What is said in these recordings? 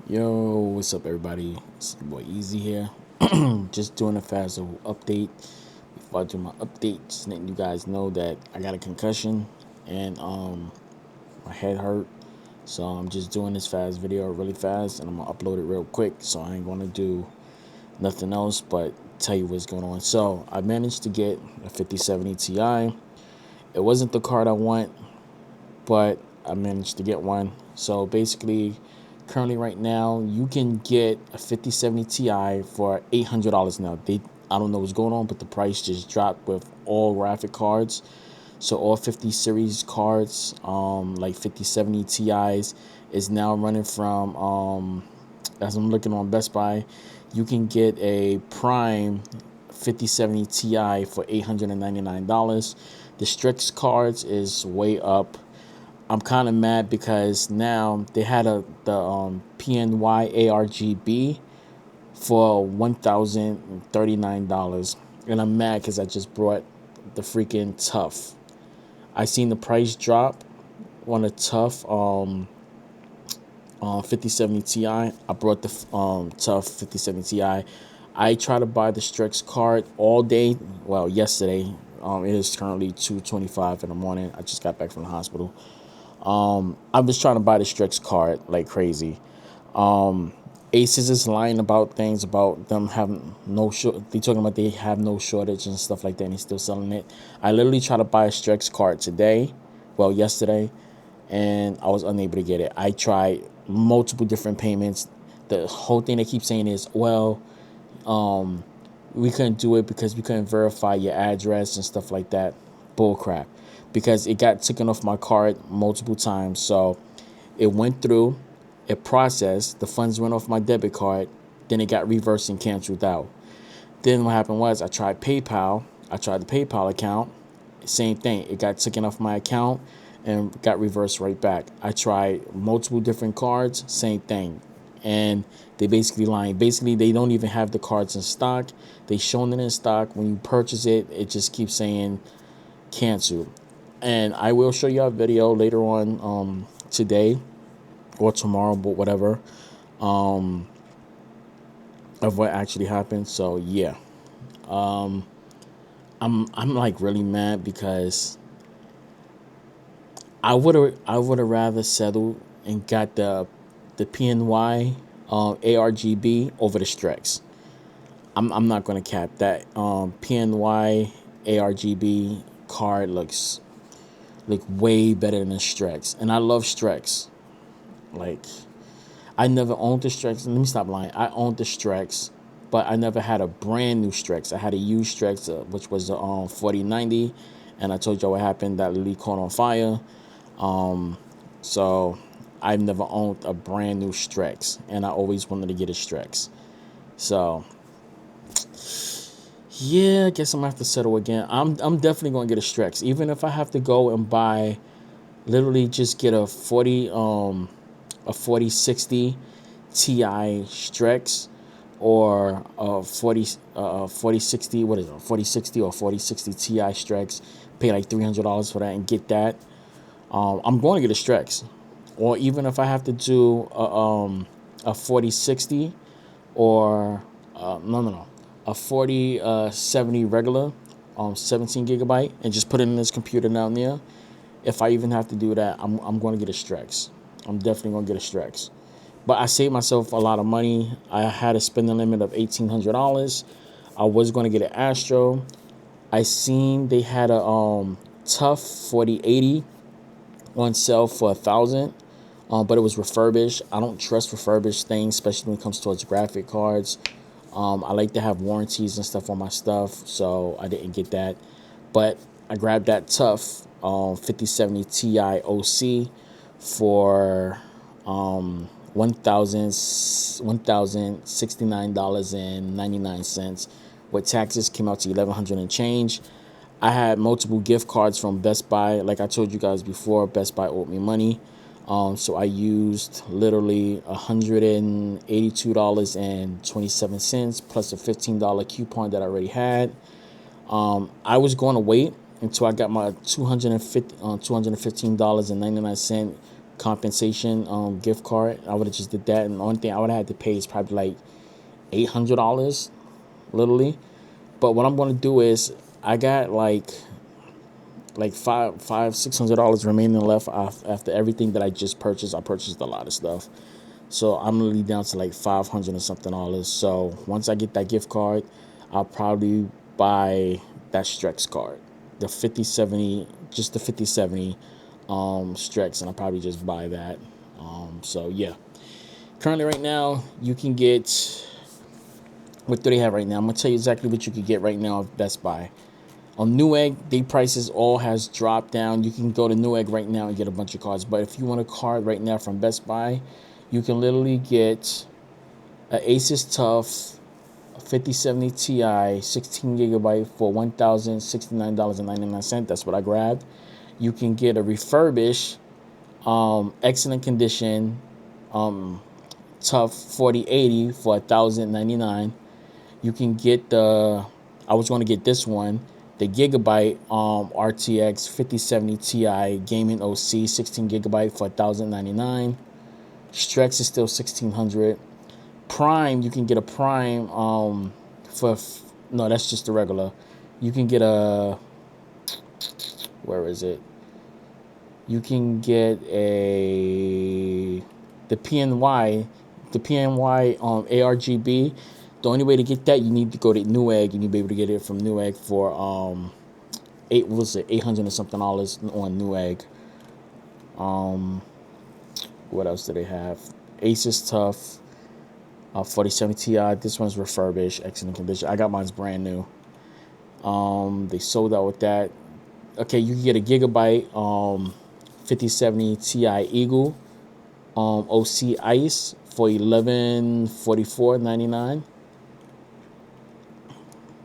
Yo, what's up, everybody? It's your boy Easy here. Just doing a fast update. Before I do my update, just letting you guys know that I got a concussion and my head hurt. So I'm just doing this fast video really fast, and I'm gonna upload it real quick. So I ain't gonna do nothing else but tell you what's going on. So I managed to get a 5070 Ti. It wasn't the card I want, but I managed to get one. So basically, currently right now, you can get a 5070 Ti for $800 now. I don't know what's going on, but the price just dropped with all graphic cards. So all 50 series cards, like 5070 Ti's, is now running from, as I'm looking on Best Buy, you can get a prime 5070 Ti for $899. The Strix cards is way up. I'm kind of mad because now they had the PNY ARGB for $1,039, and I'm mad because I just brought the freaking Tough. I seen the price drop on a Tough 5070 Ti. I brought the Tough 5070 Ti. I tried to buy the Strix card all day. Well, yesterday. It is currently 2:25 in the morning. I just got back from the hospital. I was trying to buy the Strix card like crazy. Aces is lying about things about them having no short. They talking about they have no shortage and stuff like that, and he's still selling it. I literally tried to buy a Strix card today, well yesterday, and I was unable to get it. I tried multiple different payments. The whole thing they keep saying is, well, we couldn't do it because we couldn't verify your address and stuff like that. Bull crap. Because it got taken off my card multiple times. So it went through, it processed, the funds went off my debit card, then it got reversed and canceled out. Then what happened was I tried PayPal. I tried the PayPal account. Same thing. It got taken off my account and got reversed right back. I tried multiple different cards. Same thing. And they basically lying. Basically, they don't even have the cards in stock. They showing it in stock. When you purchase it, it just keeps saying cancel. And I will show you a video later on today or tomorrow, but whatever, of what actually happened. So yeah, I'm like really mad because I would have rather settled and got the PNY ARGB over the Strix. I'm not gonna cap that. PNY ARGB card looks way better than Strix, and I love Strix. Like, I never owned the Strix. Let me stop lying. I owned the Strix, but I never had a brand new Strix. I had a used Strix, which was the 4090, and I told you what happened. That literally caught on fire. So I've never owned a brand new Strix, and I always wanted to get a Strix. So yeah, I guess I'm gonna have to settle again. I'm definitely gonna get a Strix, even if I have to go and buy, literally just get a 4060 Ti Strix, or a 4060, what is it, 4060 or 4060 Ti Strix. Pay like $300 for that and get that. I'm going to get a Strix, or even if I have to do a 4060, or no, a 4070 regular, 17 gigabyte, and just put it in this computer down there. If I even have to do that, I'm going to get a Strix. I'm definitely going to get a Strix. But I saved myself a lot of money. I had a spending limit of $1,800. I was going to get an Astro. I seen they had a Tough 4080 on sale for $1,000. But it was refurbished. I don't trust refurbished things, especially when it comes towards graphic cards. I like to have warranties and stuff on my stuff, so I didn't get that. But I grabbed that Tough 5070 Ti OC for $1,069.99. With taxes, came out to $1,100 and change. I had multiple gift cards from Best Buy. Like I told you guys before, Best Buy owed me money. So I used literally $182.27 plus a $15 coupon that I already had. I was going to wait until I got my $215.99 compensation gift card. I would have just did that, and the only thing I would have had to pay is probably like $800, literally. But what I'm gonna do is I got like $600 remaining left after everything that I just purchased. I purchased a lot of stuff, so I'm gonna leave down to like $500 and something dollars. So once I get that gift card, I'll probably buy that Strex card, the 5070, just the 5070 Strex, and I'll probably just buy that. So yeah, currently right now you can get, what do they have right now? I'm gonna tell you exactly what you could get right now at Best Buy. On Newegg, the prices all has dropped down. You can go to Newegg right now and get a bunch of cards. But if you want a card right now from Best Buy, you can literally get an Asus TUF 5070 Ti 16 gigabyte for $1,069.99. That's what I grabbed. You can get a refurbished, excellent condition, TUF 4080 for $1,099. You can get I was going to get this one, the Gigabyte RTX 5070 Ti Gaming OC 16 gigabyte for $1,099. Strex is still $1,600. Prime, you can get a Prime for no, that's just the regular. You can get a, where is it? You can get the PNY ARGB. The only way to get that, you need to go to Newegg, and you'll be able to get it from Newegg for $800 and something dollars on Newegg. What else do they have? Asus TUF 4070 Ti. This one's refurbished, excellent condition. I got mine's brand new. They sold out with that. Okay, you can get a Gigabyte 5070 Ti Eagle OC Ice for $1144.99.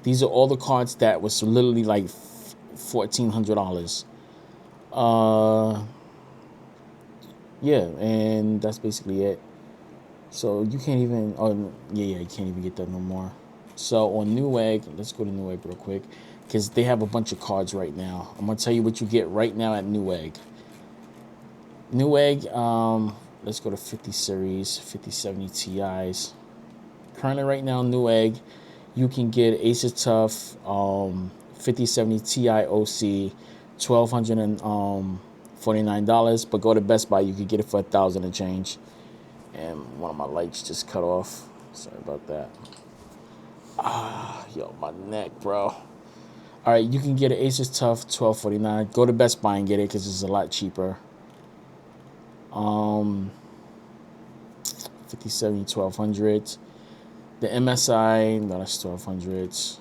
These are all the cards that was literally like $1,400. Yeah, and that's basically it. So you can't even, you can't even get that no more. So on Newegg, let's go to Newegg real quick, because they have a bunch of cards right now. I'm gonna tell you what you get right now at Newegg. Newegg, let's go to 50 series, 5070 Ti's. Currently right now, Newegg, you can get Asus TUF 5070 Ti OC, $1,249. But go to Best Buy, you can get it for $1,000 and change. And one of my lights just cut off. Sorry about that. Yo, my neck, bro. All right, you can get an Asus TUF $1,249. Go to Best Buy and get it because it's a lot cheaper. 5070 $1,200. The MSI, no, that's $1,200.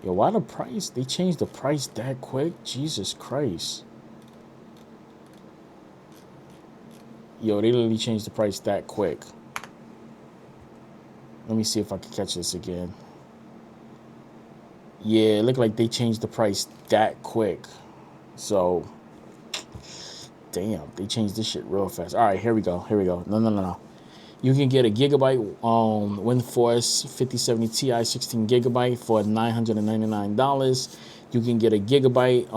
Yo, why the price? They changed the price that quick? Jesus Christ. Yo, they literally changed the price that quick. Let me see if I can catch this again. Yeah, it looked like they changed the price that quick. So, damn, they changed this shit real fast. All right, here we go. No. You can get a Gigabyte WindForce 5070 Ti 16 gigabyte for $999. You can get a Gigabyte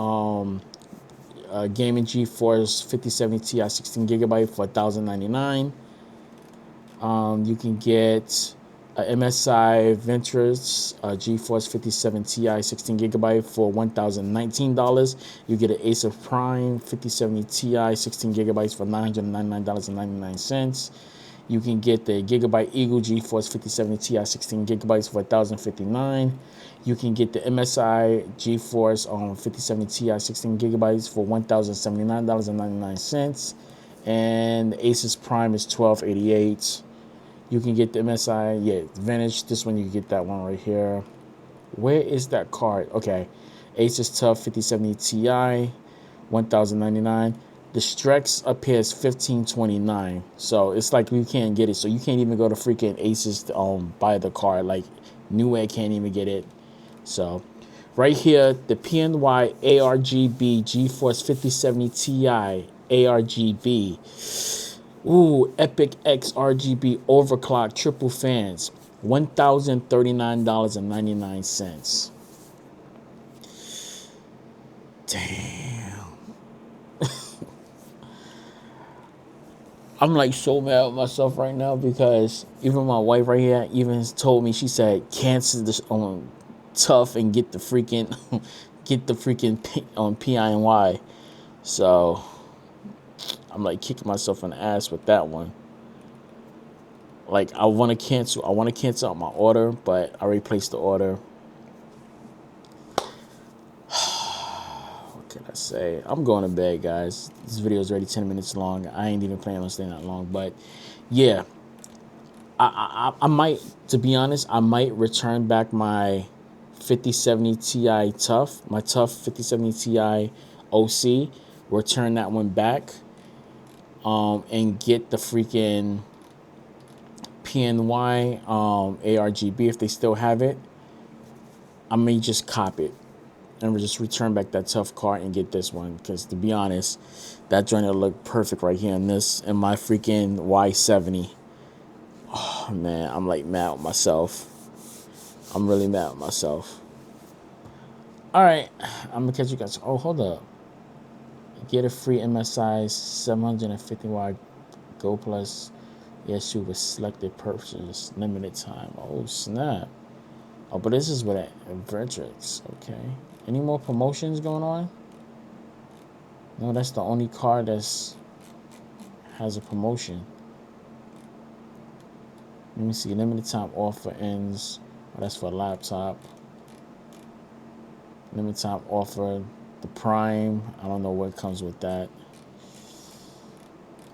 Gaming GeForce 5070 Ti 16 gigabyte for $1,099. You can get a MSI Ventress GeForce 57 Ti 16 gigabyte for $1,019. You get an Acer Prime 5070 Ti 16 gigabytes for $999.99. You can get the Gigabyte Eagle GeForce 5070 Ti 16 gigabytes for $1,059. You can get the MSI GeForce 5070 Ti 16 gigabytes for $1,079.99. And the Asus Prime is $1,288. You can get the MSI, Vintage. This one, you can get that one right here. Where is that card? Okay. Asus TUF 5070 Ti, $1,099. The Strex up here is $1,529. So it's like we can't get it. So you can't even go to freaking Asus to buy the card. Like Newegg can't even get it. So right here, the PNY ARGB GeForce 5070 Ti ARGB. Ooh, Epic X RGB overclock triple fans, $1,039.99. Damn. I'm like so mad with myself right now because even my wife right here even told me, she said cancel this on tough and get the freaking get the freaking on PINY. So I'm like kicking myself in the ass with that one. Like I want to cancel out my order, but I already placed the order. What can I say? I'm going to bed, guys. This video is already 10 minutes long. I ain't even planning on staying that long, but yeah, I might, to be honest, I might return back my 5070 Ti Tough, my Tough 5070 Ti OC, return that one back, and get the freaking PNY ARGB if they still have it. I may just cop it and we just return back that Tough card and get this one, because to be honest, that joint will look perfect right here in my freaking Y70. Oh man, I'm like mad with myself. I'm really mad with myself. All right, I'm gonna catch you guys. Oh, hold up. Get a free MSI 750 Go Plus issue with selected purchases, limited time. Oh snap. Oh, but this is what Vertrix. Okay. Any more promotions going on? No, that's the only card that's has a promotion. Let me see. Limited time offer ends. Oh, that's for a laptop. Limited time offer. The Prime. I don't know what comes with that.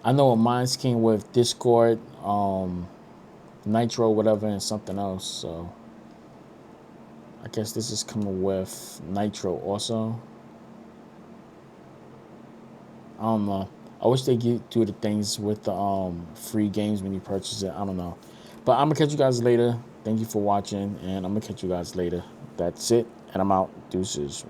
I know what mine's came with Discord, Nitro, whatever, and something else. So I guess this is coming with Nitro also. I don't know. I wish they do the things with the free games when you purchase it. I don't know. But I'm going to catch you guys later. Thank you for watching, and I'm going to catch you guys later. That's it, and I'm out. Deuces.